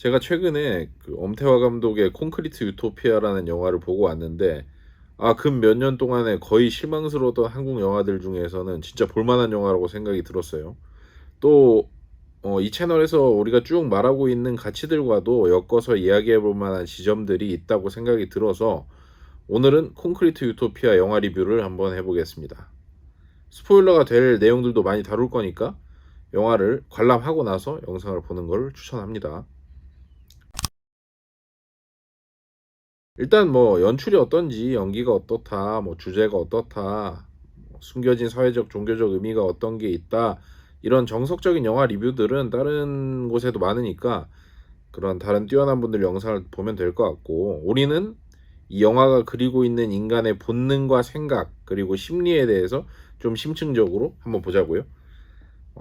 제가 최근에 그 엄태화 감독의 콘크리트 유토피아라는 영화를 보고 왔는데 근 몇 년 동안에 거의 실망스러웠던 한국 영화들 중에서는 진짜 볼 만한 영화라고 생각이 들었어요. 또 이 채널에서 우리가 쭉 말하고 있는 가치들과도 엮어서 이야기해 볼 만한 지점들이 있다고 생각이 들어서 오늘은 콘크리트 유토피아 영화 리뷰를 한번 해 보겠습니다. 스포일러가 될 내용들도 많이 다룰 거니까 영화를 관람하고 나서 영상을 보는 걸 추천합니다. 일단 뭐 연출이 어떤지, 연기가 어떻다, 뭐 주제가 어떻다, 뭐 숨겨진 사회적 종교적 의미가 어떤 게 있다, 이런 정석적인 영화 리뷰들은 다른 곳에도 많으니까 그런 다른 뛰어난 분들 영상을 보면 될 것 같고, 우리는 이 영화가 그리고 있는 인간의 본능과 생각 그리고 심리에 대해서 좀 심층적으로 한번 보자고요.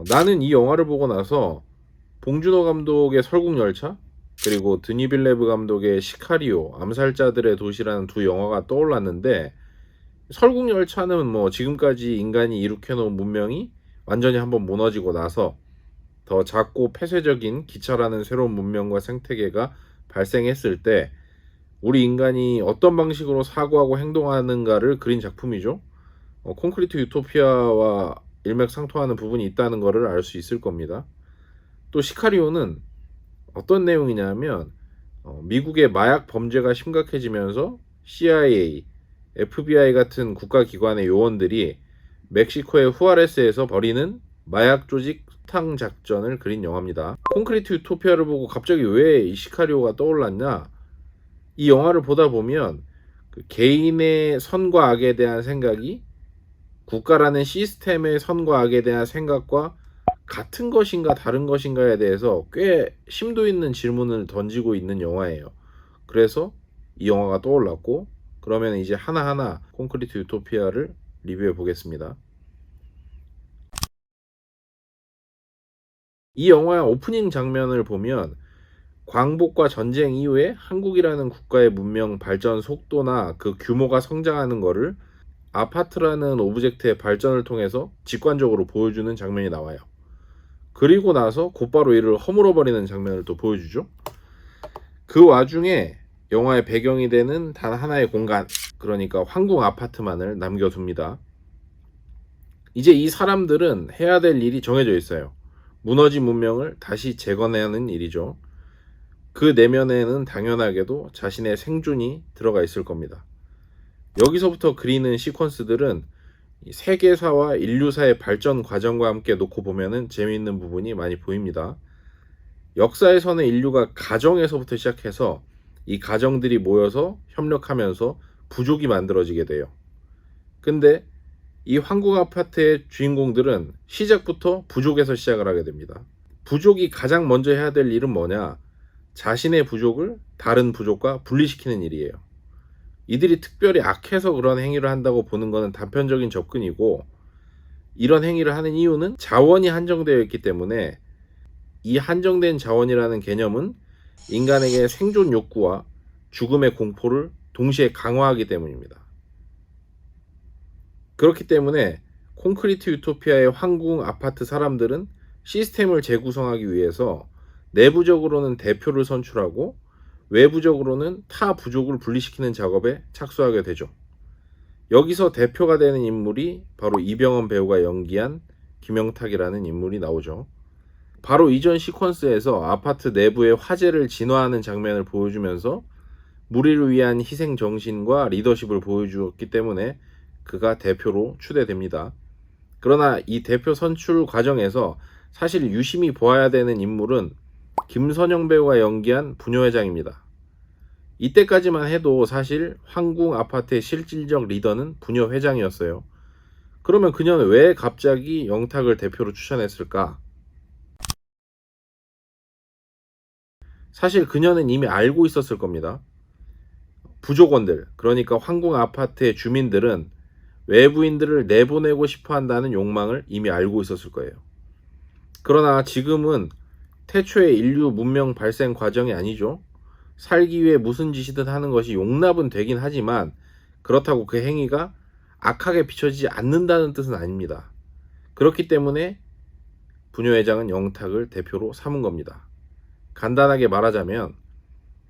나는 이 영화를 보고 나서 봉준호 감독의 설국열차, 그리고 드니빌레브 감독의 시카리오 암살자들의 도시라는 두 영화가 떠올랐는데, 설국열차는 뭐 지금까지 인간이 이룩해 놓은 문명이 완전히 한번 무너지고 나서 더 작고 폐쇄적인 기차라는 새로운 문명과 생태계가 발생했을 때 우리 인간이 어떤 방식으로 사고하고 행동하는가를 그린 작품이죠. 콘크리트 유토피아와 일맥상통하는 부분이 있다는 것을 알 수 있을 겁니다. 또 시카리오는 어떤 내용이냐면, 미국의 마약 범죄가 심각해지면서 CIA, FBI 같은 국가기관의 요원들이 멕시코의 후아레스에서 벌이는 마약 조직 수탕 작전을 그린 영화입니다. 콘크리트 유토피아를 보고 갑자기 왜 이 시카리오가 떠올랐냐? 이 영화를 보다 보면 그 개인의 선과 악에 대한 생각이 국가라는 시스템의 선과 악에 대한 생각과 같은 것인가 다른 것인가에 대해서 꽤 심도 있는 질문을 던지고 있는 영화예요. 그래서 이 영화가 떠올랐고, 그러면 이제 하나하나 콘크리트 유토피아를 리뷰해 보겠습니다. 이 영화의 오프닝 장면을 보면 광복과 전쟁 이후에 한국이라는 국가의 문명 발전 속도나 그 규모가 성장하는 것을 아파트라는 오브젝트의 발전을 통해서 직관적으로 보여주는 장면이 나와요. 그리고 나서 곧바로 이를 허물어버리는 장면을 또 보여주죠. 그 와중에 영화의 배경이 되는 단 하나의 공간, 그러니까 황궁 아파트만을 남겨둡니다. 이제 이 사람들은 해야 될 일이 정해져 있어요. 무너진 문명을 다시 재건하는 일이죠. 그 내면에는 당연하게도 자신의 생존이 들어가 있을 겁니다. 여기서부터 그리는 시퀀스들은 세계사와 인류사의 발전 과정과 함께 놓고 보면은 재미있는 부분이 많이 보입니다. 역사에서는 인류가 가정에서부터 시작해서 이 가정들이 모여서 협력하면서 부족이 만들어지게 돼요. 근데 이 황궁 아파트의 주인공들은 시작부터 부족에서 시작을 하게 됩니다. 부족이 가장 먼저 해야 될 일은 뭐냐? 자신의 부족을 다른 부족과 분리시키는 일이에요. 이들이 특별히 악해서 그런 행위를 한다고 보는 것은 단편적인 접근이고, 이런 행위를 하는 이유는 자원이 한정되어 있기 때문에, 이 한정된 자원이라는 개념은 인간에게 생존 욕구와 죽음의 공포를 동시에 강화하기 때문입니다. 그렇기 때문에 콘크리트 유토피아의 황궁 아파트 사람들은 시스템을 재구성하기 위해서 내부적으로는 대표를 선출하고 외부적으로는 타 부족을 분리시키는 작업에 착수하게 되죠. 여기서 대표가 되는 인물이 바로 이병헌 배우가 연기한 김영탁이라는 인물이 나오죠. 바로 이전 시퀀스에서 아파트 내부의 화재를 진화하는 장면을 보여주면서 무리를 위한 희생 정신과 리더십을 보여주었기 때문에 그가 대표로 추대됩니다. 그러나 이 대표 선출 과정에서 사실 유심히 보아야 되는 인물은 김선영 배우가 연기한 부녀회장입니다. 이때까지만 해도 사실 황궁 아파트의 실질적 리더는 부녀회장이었어요. 그러면 그녀는 왜 갑자기 영탁을 대표로 추천했을까? 사실 그녀는 이미 알고 있었을 겁니다. 부족원들, 그러니까 황궁 아파트의 주민들은 외부인들을 내보내고 싶어 한다는 욕망을 이미 알고 있었을 거예요. 그러나 지금은 태초의 인류 문명 발생 과정이 아니죠. 살기 위해 무슨 짓이든 하는 것이 용납은 되긴 하지만 그렇다고 그 행위가 악하게 비춰지지 않는다는 뜻은 아닙니다. 그렇기 때문에 부녀회장은 영탁을 대표로 삼은 겁니다. 간단하게 말하자면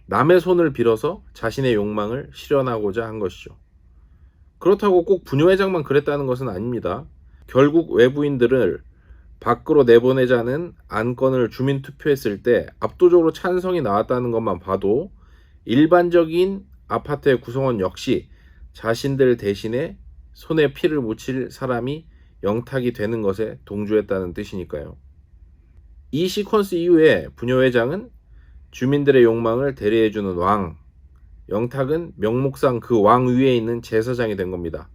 남의 손을 빌어서 자신의 욕망을 실현하고자 한 것이죠. 그렇다고 꼭 부녀회장만 그랬다는 것은 아닙니다. 결국 외부인들을 밖으로 내보내자는 안건을 주민투표했을 때 압도적으로 찬성이 나왔다는 것만 봐도 일반적인 아파트의 구성원 역시 자신들 대신에 손에 피를 묻힐 사람이 영탁이 되는 것에 동조했다는 뜻이니까요. 이 시퀀스 이후에 부녀회장은 주민들의 욕망을 대리해주는 왕, 영탁은 명목상 그 왕 위에 있는 제사장이 된 겁니다.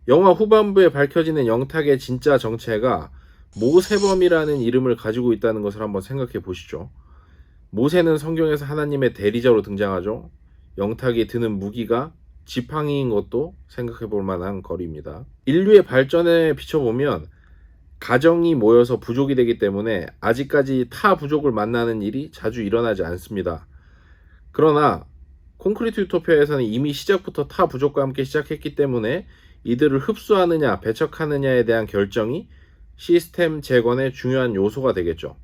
영화 후반부에 밝혀지는 영탁의 진짜 정체가 모세범이라는 이름을 가지고 있다는 것을 한번 생각해 보시죠. 모세는 성경에서 하나님의 대리자로 등장하죠. 영탁이 드는 무기가 지팡이인 것도 생각해 볼 만한 거리입니다. 인류의 발전에 비춰보면 가정이 모여서 부족이 되기 때문에 아직까지 타 부족을 만나는 일이 자주 일어나지 않습니다. 그러나 콘크리트 유토피아에서는 이미 시작부터 타 부족과 함께 시작했기 때문에 이들을 흡수하느냐 배척하느냐에 대한 결정이 시스템 재건의 중요한 요소가 되겠죠.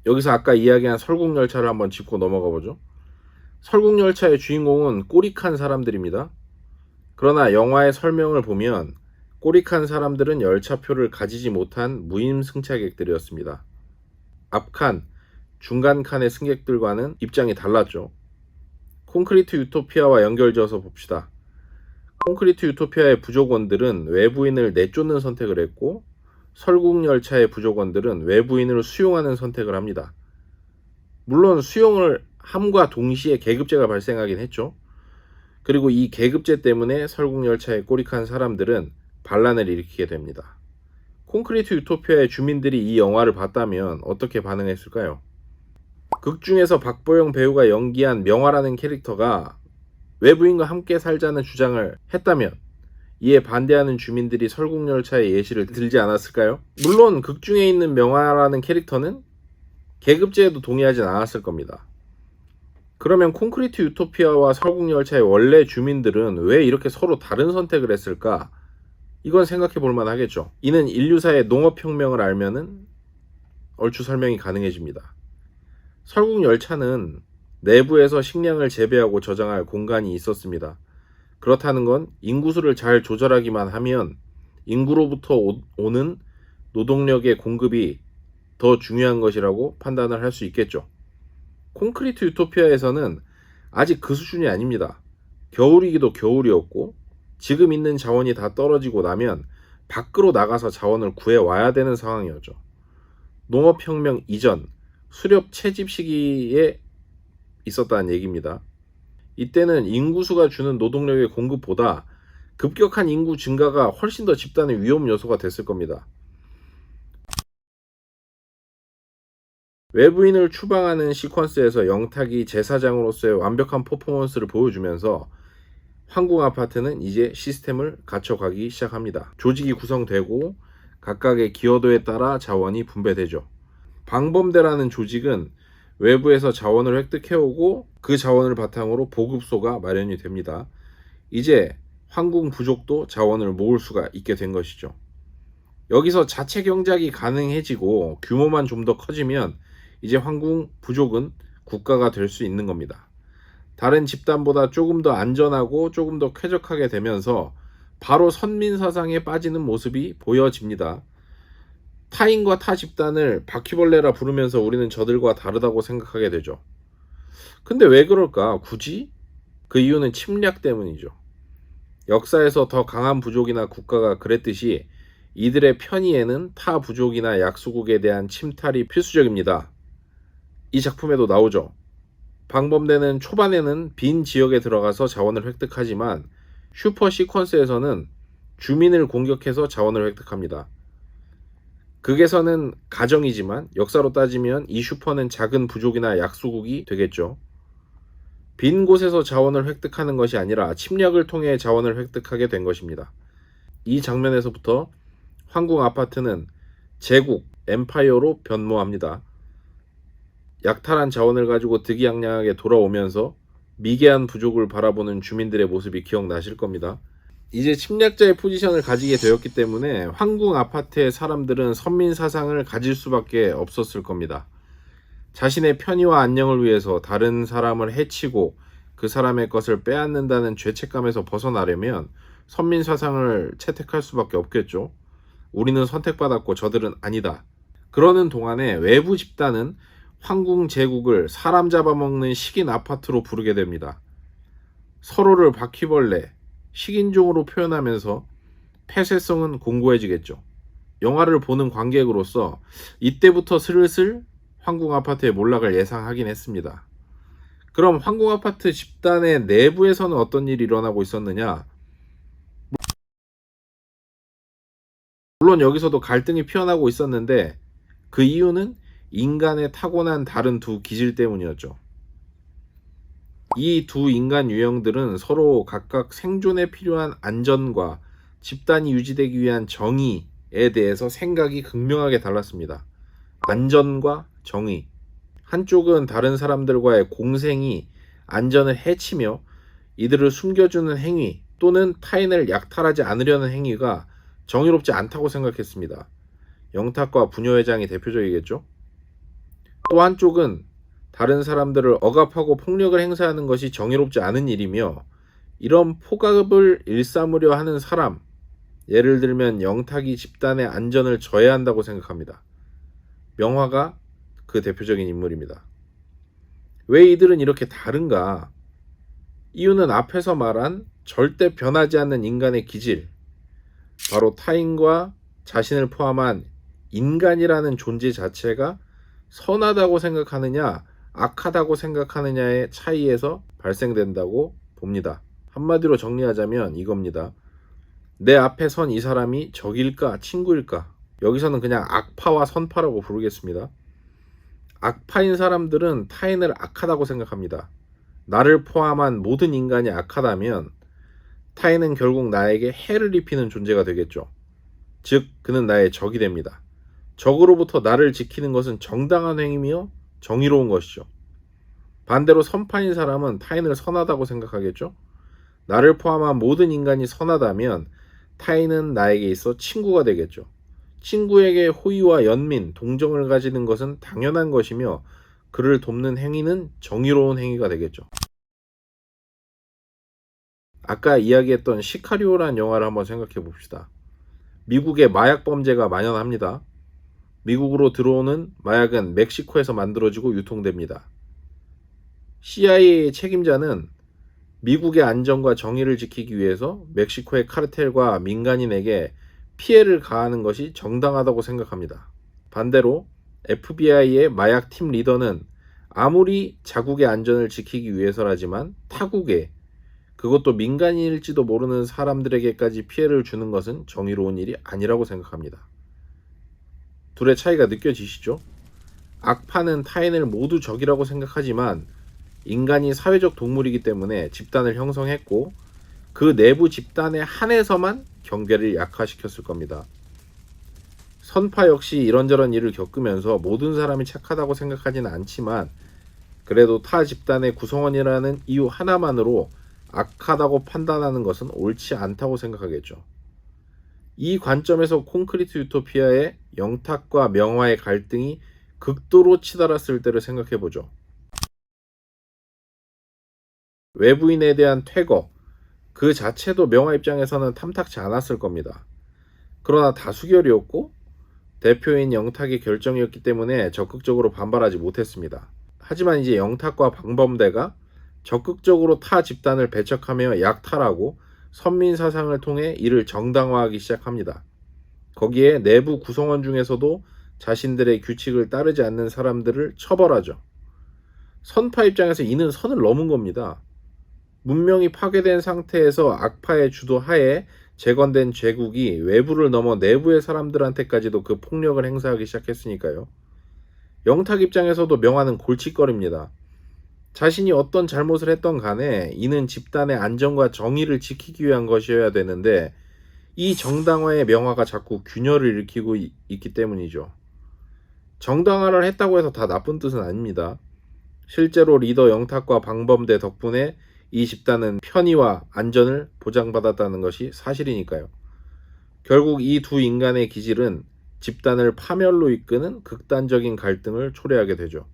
여기서 아까 이야기한 설국열차를 한번 짚고 넘어가 보죠. 설국열차의 주인공은 꼬릭한 사람들입니다. 그러나 영화의 설명을 보면 꼬릭한 사람들은 열차표를 가지지 못한 무임승차객들이었습니다. 앞칸, 중간칸의 승객들과는 입장이 달랐죠. 콘크리트 유토피아와 연결지어서 봅시다. 콘크리트 유토피아의 부족원들은 외부인을 내쫓는 선택을 했고 설국열차의 부족원들은 외부인을 수용하는 선택을 합니다. 물론 수용을 함과 동시에 계급제가 발생하긴 했죠. 그리고 이 계급제 때문에 설국열차에 꼬릭한 사람들은 반란을 일으키게 됩니다. 콘크리트 유토피아의 주민들이 이 영화를 봤다면 어떻게 반응했을까요? 극 중에서 박보영 배우가 연기한 명화라는 캐릭터가 외부인과 함께 살자는 주장을 했다면 이에 반대하는 주민들이 설국열차의 예시를 들지 않았을까요? 물론 극 중에 있는 명화라는 캐릭터는 계급제에도 동의하진 않았을 겁니다. 그러면 콘크리트 유토피아와 설국열차의 원래 주민들은 왜 이렇게 서로 다른 선택을 했을까? 이건 생각해 볼 만하겠죠. 이는 인류사의 농업혁명을 알면은 얼추 설명이 가능해집니다. 설국열차는 내부에서 식량을 재배하고 저장할 공간이 있었습니다. 그렇다는 건 인구수를 잘 조절하기만 하면 인구로부터 오는 노동력의 공급이 더 중요한 것이라고 판단을 할 수 있겠죠. 콘크리트 유토피아에서는 아직 그 수준이 아닙니다. 겨울이기도 겨울이었고 지금 있는 자원이 다 떨어지고 나면 밖으로 나가서 자원을 구해와야 되는 상황이었죠. 농업혁명 이전 수렵 채집 시기에 있었다는 얘기입니다. 이때는 인구수가 주는 노동력의 공급보다 급격한 인구 증가가 훨씬 더 집단의 위험 요소가 됐을 겁니다. 외부인을 추방하는 시퀀스에서 영탁이 제사장으로서의 완벽한 퍼포먼스를 보여주면서 황궁 아파트는 이제 시스템을 갖춰가기 시작합니다. 조직이 구성되고 각각의 기여도에 따라 자원이 분배되죠. 방범대라는 조직은 외부에서 자원을 획득해오고 그 자원을 바탕으로 보급소가 마련이 됩니다. 이제 황궁 부족도 자원을 모을 수가 있게 된 것이죠. 여기서 자체 경작이 가능해지고 규모만 좀 더 커지면 이제 황궁 부족은 국가가 될 수 있는 겁니다. 다른 집단보다 조금 더 안전하고 조금 더 쾌적하게 되면서 바로 선민사상에 빠지는 모습이 보여집니다. 타인과 타 집단을 바퀴벌레라 부르면서 우리는 저들과 다르다고 생각하게 되죠. 근데 왜 그럴까? 굳이? 그 이유는 침략 때문이죠. 역사에서 더 강한 부족이나 국가가 그랬듯이 이들의 편의에는 타 부족이나 약소국에 대한 침탈이 필수적입니다. 이 작품에도 나오죠. 방범대는 초반에는 빈 지역에 들어가서 자원을 획득하지만 슈퍼 시퀀스에서는 주민을 공격해서 자원을 획득합니다. 극에서는 가정이지만 역사로 따지면 이 슈퍼는 작은 부족이나 약소국이 되겠죠. 빈 곳에서 자원을 획득하는 것이 아니라 침략을 통해 자원을 획득하게 된 것입니다. 이 장면에서부터 황궁 아파트는 제국, 엠파이어로 변모합니다. 약탈한 자원을 가지고 득이양양하게 돌아오면서 미개한 부족을 바라보는 주민들의 모습이 기억나실 겁니다. 이제 침략자의 포지션을 가지게 되었기 때문에 황궁 아파트의 사람들은 선민 사상을 가질 수밖에 없었을 겁니다. 자신의 편의와 안녕을 위해서 다른 사람을 해치고 그 사람의 것을 빼앗는다는 죄책감에서 벗어나려면 선민 사상을 채택할 수밖에 없겠죠. 우리는 선택받았고 저들은 아니다. 그러는 동안에 외부 집단은 황궁 제국을 사람 잡아먹는 식인 아파트로 부르게 됩니다. 서로를 바퀴벌레, 식인종으로 표현하면서 폐쇄성은 공고해지겠죠. 영화를 보는 관객으로서 이때부터 슬슬 황궁 아파트의 몰락을 예상하긴 했습니다. 그럼 황궁 아파트 집단의 내부에서는 어떤 일이 일어나고 있었느냐? 물론 여기서도 갈등이 피어나고 있었는데 그 이유는 인간의 타고난 다른 두 기질 때문이었죠. 이 두 인간 유형들은 서로 각각 생존에 필요한 안전과 집단이 유지되기 위한 정의에 대해서 생각이 극명하게 달랐습니다. 안전과 정의. 한쪽은 다른 사람들과의 공생이 안전을 해치며 이들을 숨겨주는 행위 또는 타인을 약탈하지 않으려는 행위가 정의롭지 않다고 생각했습니다. 영탁과 부녀회장이 대표적이겠죠? 또 한쪽은 다른 사람들을 억압하고 폭력을 행사하는 것이 정의롭지 않은 일이며 이런 폭압을 일삼으려 하는 사람, 예를 들면 영탁이 집단의 안전을 저해한다고 생각합니다. 명화가 그 대표적인 인물입니다. 왜 이들은 이렇게 다른가? 이유는 앞에서 말한 절대 변하지 않는 인간의 기질, 바로 타인과 자신을 포함한 인간이라는 존재 자체가 선하다고 생각하느냐 악하다고 생각하느냐의 차이에서 발생된다고 봅니다. 한마디로 정리하자면 이겁니다. 내 앞에 선 이 사람이 적일까 친구일까? 여기서는 그냥 악파와 선파라고 부르겠습니다. 악파인 사람들은 타인을 악하다고 생각합니다. 나를 포함한 모든 인간이 악하다면 타인은 결국 나에게 해를 입히는 존재가 되겠죠. 즉 그는 나의 적이 됩니다. 적으로부터 나를 지키는 것은 정당한 행위며 정의로운 것이죠. 반대로 선파인 사람은 타인을 선하다고 생각하겠죠. 나를 포함한 모든 인간이 선하다면 타인은 나에게 있어 친구가 되겠죠. 친구에게 호의와 연민, 동정을 가지는 것은 당연한 것이며 그를 돕는 행위는 정의로운 행위가 되겠죠. 아까 이야기했던 시카리오라는 영화를 한번 생각해 봅시다. 미국의 마약 범죄가 만연합니다. 미국으로 들어오는 마약은 멕시코에서 만들어지고 유통됩니다. CIA의 책임자는 미국의 안전과 정의를 지키기 위해서 멕시코의 카르텔과 민간인에게 피해를 가하는 것이 정당하다고 생각합니다. 반대로 FBI의 마약 팀 리더는 아무리 자국의 안전을 지키기 위해서라지만 타국에, 그것도 민간인일지도 모르는 사람들에게까지 피해를 주는 것은 정의로운 일이 아니라고 생각합니다. 둘의 차이가 느껴지시죠? 악파는 타인을 모두 적이라고 생각하지만 인간이 사회적 동물이기 때문에 집단을 형성했고 그 내부 집단에 한해서만 경계를 약화시켰을 겁니다. 선파 역시 이런저런 일을 겪으면서 모든 사람이 착하다고 생각하지는 않지만 그래도 타 집단의 구성원이라는 이유 하나만으로 악하다고 판단하는 것은 옳지 않다고 생각하겠죠. 이 관점에서 콘크리트 유토피아의 영탁과 명화의 갈등이 극도로 치달았을 때를 생각해보죠. 외부인에 대한 퇴거, 그 자체도 명화 입장에서는 탐탁치 않았을 겁니다. 그러나 다수결이었고 대표인 영탁의 결정이었기 때문에 적극적으로 반발하지 못했습니다. 하지만 이제 영탁과 방범대가 적극적으로 타 집단을 배척하며 약탈하고 선민 사상을 통해 이를 정당화하기 시작합니다. 거기에 내부 구성원 중에서도 자신들의 규칙을 따르지 않는 사람들을 처벌하죠. 선파 입장에서 이는 선을 넘은 겁니다. 문명이 파괴된 상태에서 악파의 주도 하에 재건된 제국이 외부를 넘어 내부의 사람들한테까지도 그 폭력을 행사하기 시작했으니까요. 영탁 입장에서도 명화는 골칫거리입니다. 자신이 어떤 잘못을 했던 간에 이는 집단의 안전과 정의를 지키기 위한 것이어야 되는데 이 정당화의 명화가 자꾸 균열을 일으키고 있기 때문이죠. 정당화를 했다고 해서 다 나쁜 뜻은 아닙니다. 실제로 리더 영탁과 방범대 덕분에 이 집단은 편의와 안전을 보장받았다는 것이 사실이니까요. 결국 이 두 인간의 기질은 집단을 파멸로 이끄는 극단적인 갈등을 초래하게 되죠.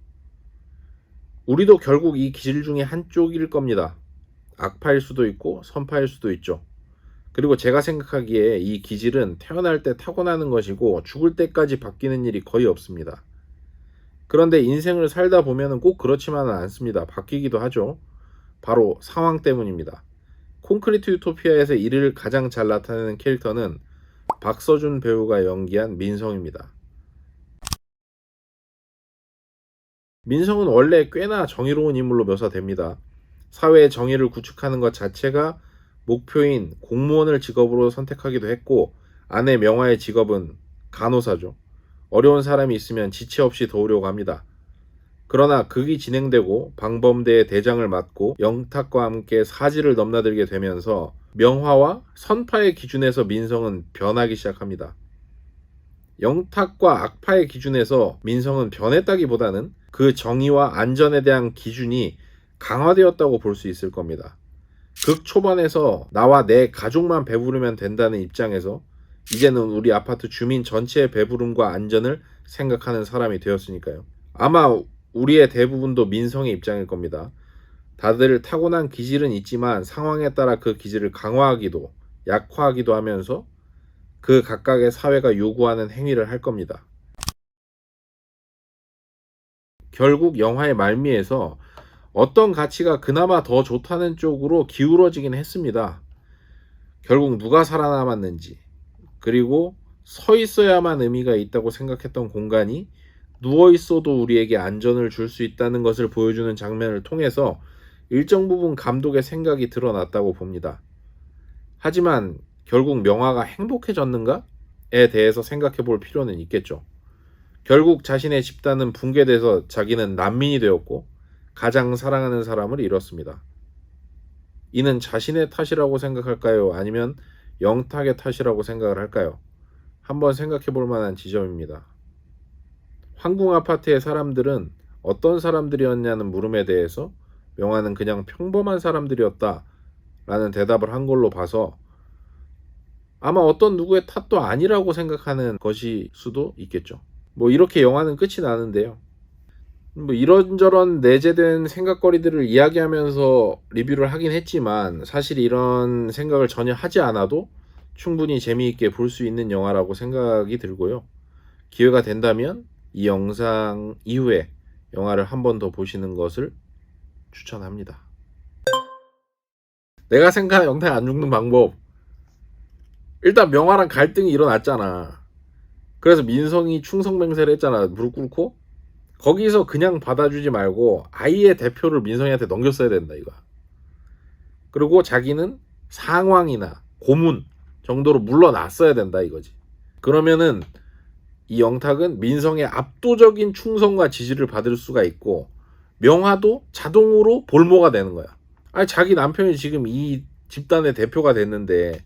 우리도 결국 이 기질 중에 한쪽일 겁니다. 악파일 수도 있고 선파일 수도 있죠. 그리고 제가 생각하기에 이 기질은 태어날 때 타고나는 것이고 죽을 때까지 바뀌는 일이 거의 없습니다. 그런데 인생을 살다 보면 꼭 그렇지만은 않습니다. 바뀌기도 하죠. 바로 상황 때문입니다. 콘크리트 유토피아에서 이를 가장 잘 나타내는 캐릭터는 박서준 배우가 연기한 민성입니다. 민성은 원래 꽤나 정의로운 인물로 묘사됩니다. 사회의 정의를 구축하는 것 자체가 목표인 공무원을 직업으로 선택하기도 했고, 아내 명화의 직업은 간호사죠. 어려운 사람이 있으면 지체 없이 도우려고 합니다. 그러나 극이 진행되고 방범대의 대장을 맡고 영탁과 함께 사지를 넘나들게 되면서 명화와 선파의 기준에서 민성은 변하기 시작합니다. 영탁과 악파의 기준에서 민성은 변했다기보다는 그 정의와 안전에 대한 기준이 강화되었다고 볼 수 있을 겁니다. 극 초반에서 나와 내 가족만 배부르면 된다는 입장에서 이제는 우리 아파트 주민 전체의 배부름과 안전을 생각하는 사람이 되었으니까요. 아마 우리의 대부분도 민성의 입장일 겁니다. 다들 타고난 기질은 있지만 상황에 따라 그 기질을 강화하기도 약화하기도 하면서 그 각각의 사회가 요구하는 행위를 할 겁니다. 결국 영화의 말미에서 어떤 가치가 그나마 더 좋다는 쪽으로 기울어지긴 했습니다. 결국 누가 살아남았는지, 그리고 서 있어야만 의미가 있다고 생각했던 공간이 누워 있어도 우리에게 안전을 줄 수 있다는 것을 보여주는 장면을 통해서 일정 부분 감독의 생각이 드러났다고 봅니다. 하지만 결국 명화가 행복해졌는가에 대해서 생각해 볼 필요는 있겠죠. 결국 자신의 집단은 붕괴돼서 자기는 난민이 되었고 가장 사랑하는 사람을 잃었습니다. 이는 자신의 탓이라고 생각할까요? 아니면 영탁의 탓이라고 생각을 할까요? 한번 생각해 볼 만한 지점입니다. 황궁 아파트의 사람들은 어떤 사람들이었냐는 물음에 대해서 명화는 그냥 평범한 사람들이었다 라는 대답을 한 걸로 봐서 아마 어떤 누구의 탓도 아니라고 생각하는 것일 수도 있겠죠. 이렇게 영화는 끝이 나는데요. 이런저런 내재된 생각거리들을 이야기하면서 리뷰를 하긴 했지만 사실 이런 생각을 전혀 하지 않아도 충분히 재미있게 볼 수 있는 영화라고 생각이 들고요. 기회가 된다면 이 영상 이후에 영화를 한 번 더 보시는 것을 추천합니다. 내가 생각하는 영탁이 안 죽는 방법, 일단 명화랑 갈등이 일어났잖아. 그래서 민성이 충성맹세를 했잖아. 무릎 꿇고. 거기서 그냥 받아주지 말고 아예 대표를 민성이한테 넘겼어야 된다 이거야. 그리고 자기는 상황이나 고문 정도로 물러났어야 된다 이거지. 그러면은 이 영탁은 민성의 압도적인 충성과 지지를 받을 수가 있고 명화도 자동으로 볼모가 되는 거야. 아니 자기 남편이 지금 이 집단의 대표가 됐는데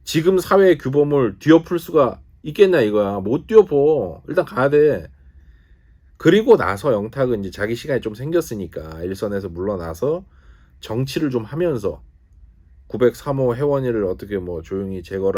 지금 사회의 규범을 뒤엎을 수가 있겠냐 이거야. 못 뒤엎어. 일단 가야 돼. 그리고 나서 영탁은 이제 자기 시간이 좀 생겼으니까 일선에서 물러나서 정치를 좀 하면서 903호 회원이를 어떻게 조용히 제거를